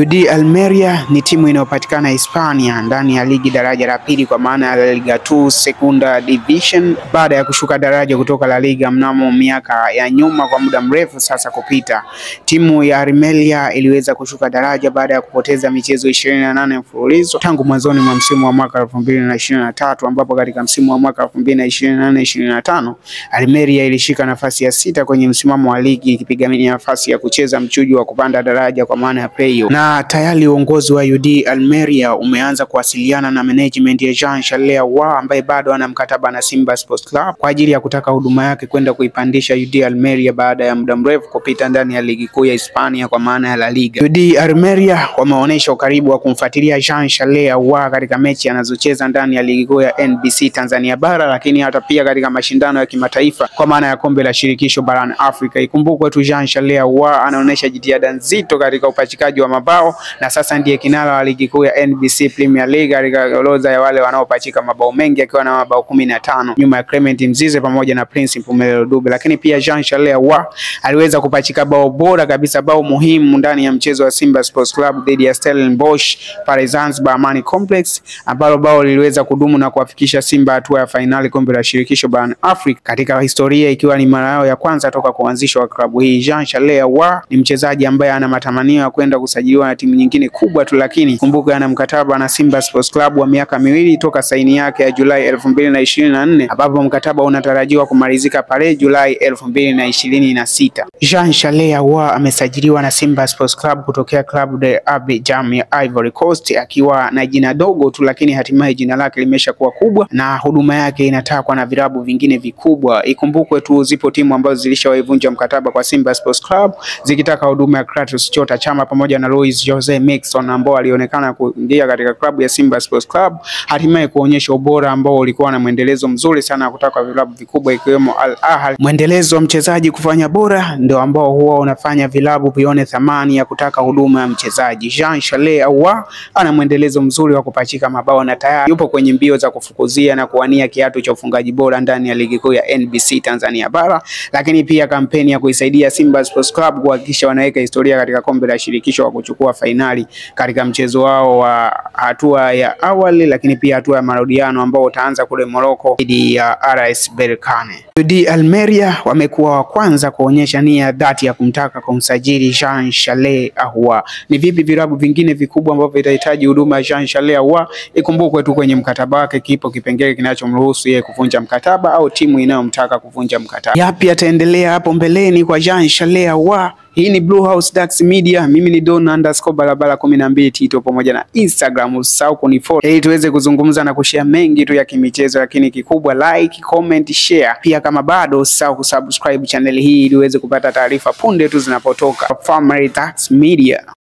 UD Almeria ni timu inayopatikana Hispania ndani ya ligi daraja la pili kwa maana ya La Liga 2 Segunda Division, baada ya kushuka daraja kutoka La Liga mnamo miaka ya nyuma kwa muda mrefu sasa kupita. Timu ya Almeria iliweza kushuka daraja baada ya kupoteza michezo 28 mfululizo tangu mwanzoni mwa msimu wa mwaka 2023, ambapo katika msimu wa mwaka 2024-25 Almeria ilishika nafasi ya 6 kwenye msimamo wa ligi ikipigania nafasi ya kucheza mchujo wa kupanda daraja kwa maana ya playoff. Na tayari uongozi wa UD Almeria umeanza kuwasiliana na management ya Jean-Charles Ahoua ambaye bado ana mkataba na Simba Sports Club kwa ajili ya kutaka huduma yake kwenda kuipandisha UD Almeria baada ya muda mrefu kupita ndani ya ligi kuu ya Hispania kwa maana ya La Liga. UD Almeria wameonyesha ukaribu wa kumfuatilia Jean-Charles Ahoua katika mechi anazocheza ndani ya ligi kuu ya NBC Tanzania bara, lakini hata pia katika mashindano ya kimataifa kwa maana ya kombe la shirikisho barani Afrika. Ikumbukwe tu Jean-Charles Ahoua anaonyesha jitihada nzito katika upachikaji wa mabao na sasa ndiye kinara wa ligi kuu ya NBC Premier League katika orodha ya wale wanaopachika mabao mengi akiwa na mabao 15 nyuma ya Clement Mzize pamoja na Prince Mpumelelo Dube. Lakini pia Jean-Charles Ahoua aliweza kupachika bao bora kabisa, bao muhimu ndani ya mchezo wa Simba Sports Club dhidi ya Stellenbosch pale Zanzibar Amani Complex, ambalo bao liliweza kudumu na kuwafikisha Simba hatua ya fainali kombe la shirikisho barani Afrika katika historia, ikiwa ni mara yao ya kwanza toka kuanzishwa kwa klabu hii. Jean-Charles Ahoua ni mchezaji ambaye ana matamanio ya kwenda kusajiliwa na timu nyingine kubwa tu, lakini kumbuka ana mkataba na Simba Sports Club wa miaka miwili toka saini yake ya Julai 2024, ambapo mkataba unatarajiwa kumalizika pale Julai 2026. Jean-Charles Ahoua amesajiliwa na Simba Sports Club kutokea Club de Abidjan ya Ivory Coast akiwa na jina dogo tu, lakini hatimaye jina lake limeshakuwa kubwa na huduma yake inatakwa na vilabu vingine vikubwa. Ikumbukwe tu zipo timu ambazo zilishawaivunja mkataba kwa Simba Sports Club zikitaka huduma ya Kratos Chota Chama pamoja na Luis Jose Mixon ambao alionekana kuingia katika klabu ya Simba Sports Club, hatimaye kuonyesha ubora ambao ulikuwa na mwendelezo mzuri sana kutoka vilabu vikubwa ikiwemo Al Ahly. Mwendelezo wa mchezaji kufanya bora ndio ambao huwa unafanya vilabu vione thamani ya kutaka huduma ya mchezaji. Jean-Charles Ahoua ana mwendelezo mzuri wa kupachika mabao na tayari yupo kwenye mbio za kufukuzia na kuwania kiatu cha ufungaji bora ndani ya ligi kuu ya NBC Tanzania bara, lakini pia kampeni ya kuisaidia Simba Sports Club kuhakikisha wanaweka historia katika kombe la shirikisho wa kuchukua fainali katika mchezo wao wa hatua ya awali, lakini pia hatua ya marudiano ambao utaanza kule Morocco dhidi ya RS Berkane. UD Almeria wamekuwa wa kwanza kuonyesha nia dhati ya kumtaka kumsajili Jean-Charles Ahoua. Ni vipi vilabu vingine vikubwa ambavyo vitahitaji huduma ya Jean-Charles Ahoua? Ikumbukwe tu kwenye mkataba wake kipo kipengele kinachomruhusu yeye kuvunja mkataba au timu inayomtaka kuvunja mkataba. Yapi ataendelea hapo mbeleni kwa Jean-Charles Ahoua? Hii ni Blue House Dax Media. Mimi ni Don_Barabara12 Tito pamoja na Instagram. Usisahau kunifollow ili tuweze kuzungumza na kushare mengi tu ya kimichezo, lakini kikubwa like, comment, share. Pia kama bado usisahau kusubscribe channel hii ili uweze kupata taarifa punde tu zinapotoka. Family Dax Media.